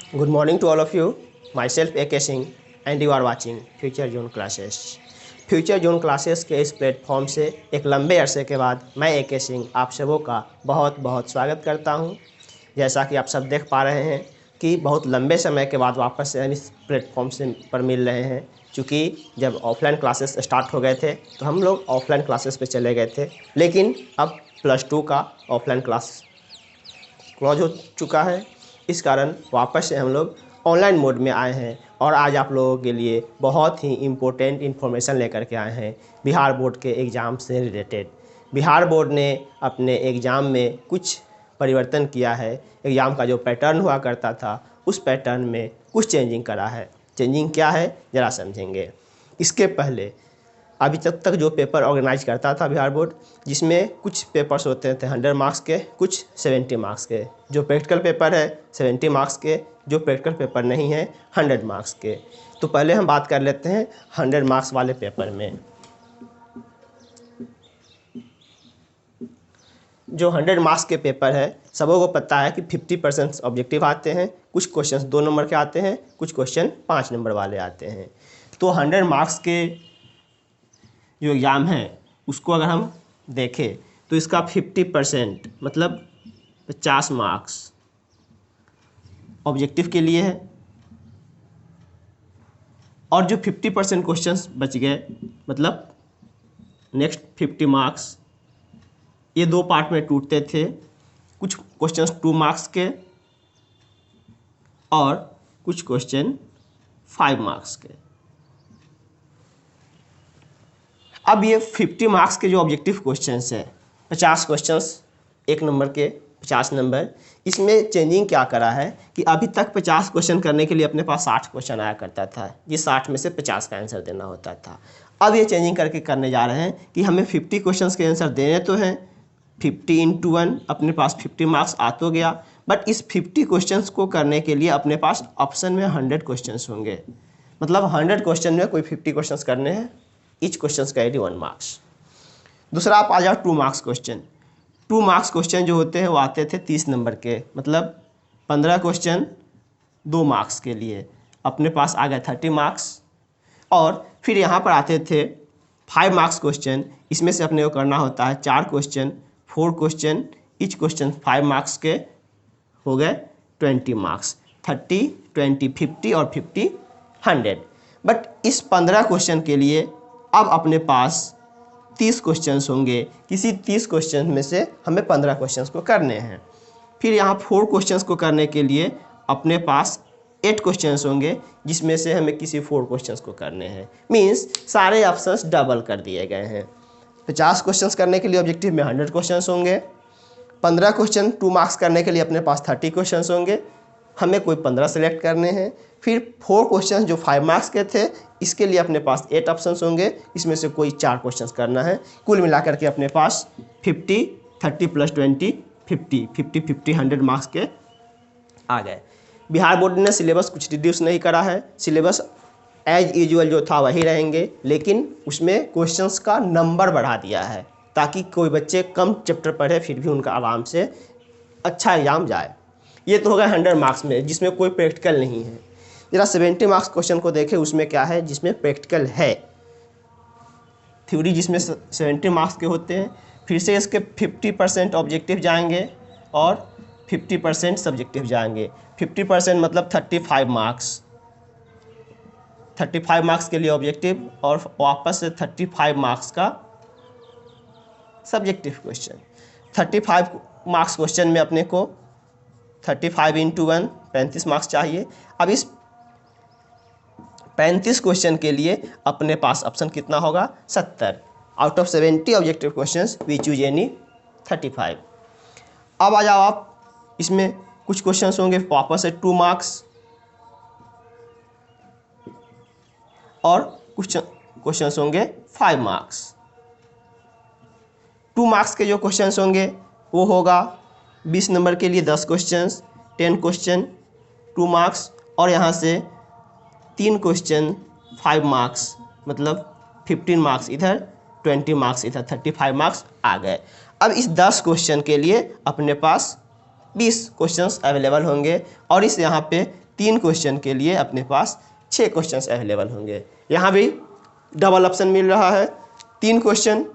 Good morning to all of you. Myself A.K. Singh and you are watching future zone classes. Future zone classes के इस platform से एक लंबे अरसे के बाद मैं A.K. सिंह आप सबों का बहुत बहुत स्वागत करता हूं। जैसा कि आप सब देख पा रहे हैं कि बहुत लंबे समय के बाद वापस से हम इस प्लेटफॉर्म से पर मिल रहे हैं। क्योंकि जब ऑफलाइन क्लासेस स्टार्ट हो गए थे तो हम लोग ऑफलाइन क्लासेस पे चले गए थे, लेकिन अब +2 का ऑफलाइन क्लास क्लोज हो चुका है। इस कारण वापस से हम लोग ऑनलाइन मोड में आए हैं और आज आप लोगों के लिए बहुत ही इम्पोर्टेंट इन्फॉर्मेशन लेकर के आए हैं बिहार बोर्ड के एग्ज़ाम से रिलेटेड। बिहार बोर्ड ने अपने एग्ज़ाम में कुछ परिवर्तन किया है। एग्ज़ाम का जो पैटर्न हुआ करता था उस पैटर्न में कुछ चेंजिंग करा है। चेंजिंग क्या है ज़रा समझेंगे। इसके पहले अभी तक जो पेपर ऑर्गेनाइज करता था बिहार बोर्ड, जिसमें कुछ पेपर्स होते थे 100 मार्क्स के, कुछ 70 मार्क्स के। जो प्रैक्टिकल पेपर है 70 मार्क्स के, जो प्रैक्टिकल पेपर नहीं है 100 मार्क्स के। तो पहले हम बात कर लेते हैं 100 मार्क्स वाले पेपर में। जो 100 मार्क्स के पेपर है सबों को पता है कि 50% ऑब्जेक्टिव आते हैं, कुछ क्वेश्चंस 2 नंबर के आते हैं, कुछ क्वेश्चन 5 नंबर वाले आते हैं। तो 100 मार्क्स के जो एग्ज़ाम है उसको अगर हम देखें तो इसका 50% मतलब 50 मार्क्स ऑब्जेक्टिव के लिए है, और जो 50% क्वेश्चंस बच गए मतलब नेक्स्ट 50 मार्क्स, ये 2 पार्ट में टूटते थे। कुछ क्वेश्चंस 2 मार्क्स के और कुछ क्वेश्चन 5 मार्क्स के। अब ये 50 मार्क्स के जो ऑब्जेक्टिव क्वेश्चंस हैं, 50 क्वेश्चंस 1 नंबर के 50 नंबर, इसमें चेंजिंग क्या करा है कि अभी तक 50 क्वेश्चन करने के लिए अपने पास 60 क्वेश्चन आया करता था, जिस 60 में से 50 का आंसर देना होता था। अब ये चेंजिंग करके करने जा रहे हैं कि हमें 50 क्वेश्चंस के आंसर देने तो हैं, 50 × 1 अपने पास 50 मार्क्स आ तो गया, बट इस 50 क्वेश्चंस को करने के लिए अपने पास ऑप्शन में 100 क्वेश्चंस होंगे। मतलब 100 क्वेश्चन में कोई 50 क्वेश्चंस करने हैं, ईच क्वेश्चन कैरी 1 मार्क्स। दूसरा आप आ जाओ 2 मार्क्स क्वेश्चन। 2 मार्क्स क्वेश्चन जो होते हैं वो आते थे 30 नंबर के, मतलब 15 क्वेश्चन 2 मार्क्स के लिए, अपने पास आ गए 30 मार्क्स। और फिर यहाँ पर आते थे 5 मार्क्स क्वेश्चन, इसमें से अपने को करना होता है 4 question, 4 question, each question 5 marks के, हो गए 20 मार्क्स, 30, 20, 50 और 50 100। बट इस 15 क्वेश्चन के लिए अब अपने पास 30 क्वेश्चंस होंगे। किसी 30 क्वेश्चन में से हमें 15 क्वेश्चंस को करने हैं। फिर यहाँ 4 क्वेश्चंस को करने के लिए अपने पास 8 क्वेश्चंस होंगे, जिसमें से हमें किसी 4 क्वेश्चंस को करने हैं। मीन्स सारे ऑप्शंस डबल कर दिए गए हैं। 50 क्वेश्चंस करने के लिए ऑब्जेक्टिव में 100 क्वेश्चंस होंगे, 15 क्वेश्चन 2 मार्क्स करने के लिए अपने पास 30 क्वेश्चंस होंगे, हमें कोई 15 सेलेक्ट करने हैं। फिर 4 क्वेश्चन जो 5 मार्क्स के थे, इसके लिए अपने पास 8 ऑप्शंस होंगे, इसमें से कोई 4 क्वेश्चंस करना है। कुल मिलाकर के अपने पास 50, 30 + 20 50, 50, 50, 100 मार्क्स के आ गए। बिहार बोर्ड ने सिलेबस कुछ रिड्यूस नहीं करा है, सिलेबस एज यूजुअल जो था वही रहेंगे, लेकिन उसमें क्वेश्चंस का नंबर बढ़ा दिया है ताकि कोई बच्चे कम चैप्टर पढ़े फिर भी उनका आराम से अच्छा एग्जाम जाए। ये तो होगा 100 मार्क्स में, जिसमें कोई प्रैक्टिकल नहीं है। जरा 70 मार्क्स क्वेश्चन को देखें, उसमें क्या है जिसमें प्रैक्टिकल है। थ्योरी जिसमें 70 मार्क्स के होते हैं, फिर से इसके 50% ऑब्जेक्टिव जाएंगे और 50% सब्जेक्टिव जाएंगे। 50% मतलब 35 मार्क्स, 35 मार्क्स के लिए ऑब्जेक्टिव और वापस से 35 मार्क्स का सब्जेक्टिव क्वेश्चन। 35 मार्क्स क्वेश्चन में अपने को 35 × 1 35 मार्क्स चाहिए। अब इस 35 क्वेश्चन के लिए अपने पास ऑप्शन कितना होगा 70। Out of 70 objective questions we choose any 35। अब आ जाओ आप, इसमें कुछ क्वेश्चंस होंगे वापस से 2 मार्क्स और कुछ क्वेश्चंस होंगे 5 मार्क्स। 2 मार्क्स के जो क्वेश्चंस होंगे वो होगा 20 नंबर के लिए 10 क्वेश्चंस, 10 क्वेश्चन 2 मार्क्स, और यहाँ से 3 क्वेश्चन 5 मार्क्स, मतलब 15 मार्क्स इधर, 20 मार्क्स इधर, 35 मार्क्स आ गए। अब इस 10 क्वेश्चन के लिए अपने पास 20 क्वेश्चंस अवेलेबल होंगे और इस यहाँ पे 3 क्वेश्चन के लिए अपने पास 6 क्वेश्चन अवेलेबल होंगे। यहाँ भी डबल ऑप्शन मिल रहा है, 3 क्वेश्चन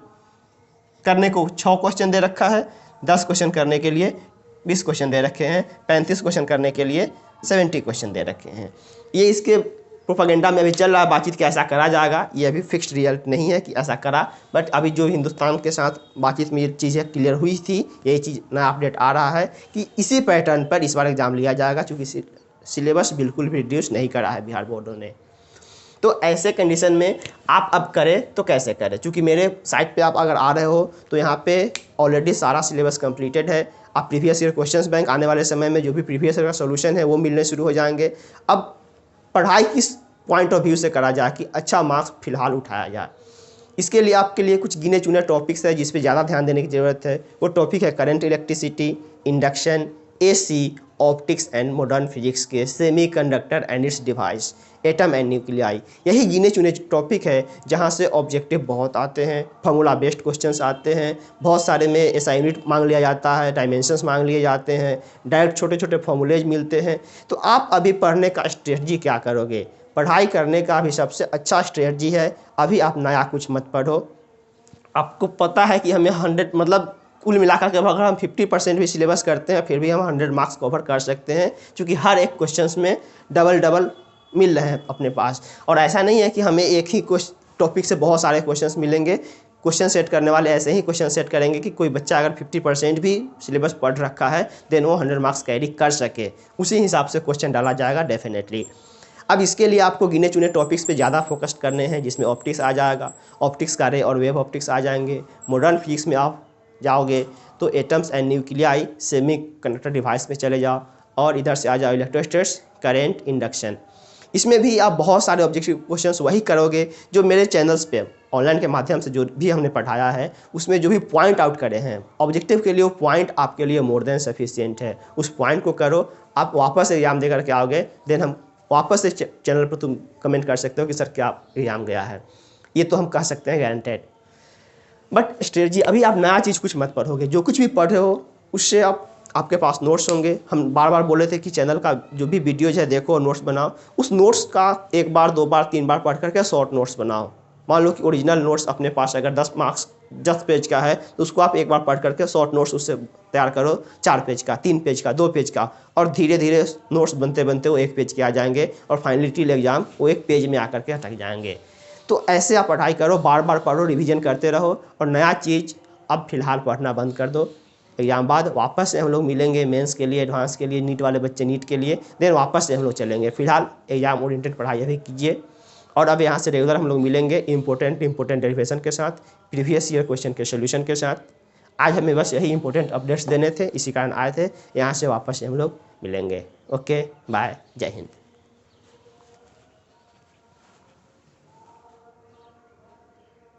करने को 6 क्वेश्चन दे रखा है, 10 क्वेश्चन करने के लिए 20 क्वेश्चन दे रखे हैं, 35 क्वेश्चन करने के लिए 70 क्वेश्चन दे रखे हैं। ये इसके प्रोपागेंडा में अभी चल रहा है, बातचीत कि ऐसा करा जाएगा, ये अभी फिक्स्ड रिजल्ट नहीं है कि ऐसा करा, बट अभी जो हिंदुस्तान के साथ बातचीत में ये चीज़ें क्लियर हुई थी, यही चीज़ नया अपडेट आ रहा है कि इसी पैटर्न पर इस बार एग्ज़ाम लिया जाएगा, चूँकि सिलेबस बिल्कुल भी रिड्यूस नहीं करा है बिहार बोर्डों ने। तो ऐसे कंडीशन में आप अब करें तो कैसे करें, क्योंकि मेरे साइट पे आप अगर आ रहे हो तो यहाँ पे ऑलरेडी सारा सिलेबस कंप्लीटेड है। आप प्रीवियस ईयर क्वेश्चंस बैंक आने वाले समय में जो भी प्रीवियस ईयर का सोल्यूशन है वो मिलने शुरू हो जाएंगे। अब पढ़ाई किस पॉइंट ऑफ व्यू से करा जाए कि अच्छा मार्क्स फिलहाल उठाया जाए, इसके लिए आपके लिए कुछ गिने चुने टॉपिक्स है जिस पे ज़्यादा ध्यान देने की ज़रूरत है। वो टॉपिक है current electricity, induction, AC, optics and modern physics के semiconductor and its device, atom and nuclei. यही गिने चुने टॉपिक है जहाँ से ऑब्जेक्टिव बहुत आते हैं, फार्मूला बेस्ड क्वेश्चंस आते हैं, बहुत सारे में एसआई यूनिट मांग लिया जाता है, डायमेंशंस मांग लिए जाते हैं, डायरेक्ट छोटे छोटे फॉर्मूलेज मिलते हैं। तो आप अभी पढ़ने का स्ट्रेटजी क्या करोगे? पढ़ाई करने का अभी सबसे अच्छा स्ट्रेटजी है अभी आप नया कुछ मत पढ़ो। आपको पता है कि हमें 100 मतलब कुल मिलाकर के अगर हम 50% भी सिलेबस करते हैं फिर भी हम 100 मार्क्स कवर कर सकते हैं, क्योंकि हर एक क्वेश्चंस में डबल मिल रहे हैं अपने पास। और ऐसा नहीं है कि हमें एक ही टॉपिक से बहुत सारे क्वेश्चंस मिलेंगे। क्वेश्चन सेट करने वाले ऐसे ही क्वेश्चन सेट करेंगे कि कोई बच्चा अगर 50% भी सिलेबस पढ़ रखा है देन वो 100 मार्क्स कैरी कर सके, उसी हिसाब से क्वेश्चन डाला जाएगा डेफिनेटली। अब इसके लिए आपको गिने चुने टॉपिक्स पे ज़्यादा फोकस करने हैं, जिसमें ऑप्टिक्स आ जाएगा, ऑप्टिक्स का रे और वेव ऑप्टिक्स आ जाएंगे। मॉडर्न फिजिक्स में आप जाओगे तो atoms and nuclei, semi conductor device में चले जाओ, और इधर से आ जाओ इलेक्ट्रोस्टैटिक्स, करंट, इंडक्शन। इसमें भी आप बहुत सारे ऑब्जेक्टिव क्वेश्चंस वही करोगे जो मेरे चैनल्स पे ऑनलाइन के माध्यम से जो भी हमने पढ़ाया है उसमें जो भी पॉइंट आउट करे हैं ऑब्जेक्टिव के लिए, वो पॉइंट आपके लिए मोर देन सफिशिएंट है। उस पॉइंट को करो, आप वापस एग्जाम दे करके आओगे, देन हम वापस से चैनल पर तुम कमेंट कर सकते हो कि सर क्या एग्जाम गया है, ये तो हम कह सकते हैं गारंटेड। बट स्ट्रेटजी अभी आप नया चीज़ कुछ मत पढ़ोगे, जो कुछ भी पढ़ रहे हो उससे आपके पास नोट्स होंगे। हम बार बार बोले थे कि चैनल का जो भी वीडियोज है देखो और नोट्स बनाओ, उस नोट्स का 1 बार 2 बार 3 बार पढ़ करके शॉर्ट नोट्स बनाओ। मान लो कि ओरिजिनल नोट्स अपने पास अगर 10 पेज का है तो उसको आप 1 बार पढ़ करके शॉर्ट नोट्स उससे तैयार करो, 4 पेज का, 3 पेज का, 2 पेज का, और धीरे धीरे नोट्स बनते बनते वो 1 पेज के आ जाएंगे और फाइनलिटी एग्जाम वो 1 पेज में आकर के अटक जाएंगे। तो ऐसे आप पढ़ाई करो, बार बार पढ़ो, रिवीजन करते रहो, और नया चीज़ अब फिलहाल पढ़ना बंद कर दो। एग्जाम बाद वापस से हम लोग मिलेंगे मेंस के लिए, एडवांस के लिए, नीट वाले बच्चे नीट के लिए, देन वापस से हम लोग चलेंगे। फिलहाल एग्जाम ओरिएंटेड पढ़ाई अभी कीजिए, और अब यहाँ से रेगुलर हम लोग मिलेंगे इंपॉर्टेंट डेरिवेशन के साथ, प्रीवियस ईयर क्वेश्चन के सोल्यूशन के साथ। आज हमें बस यही इंपॉर्टेंट अपडेट्स देने थे, इसी कारण आए थे। यहाँ से वापस से हम लोग मिलेंगे। ओके, बाय, जय हिंद।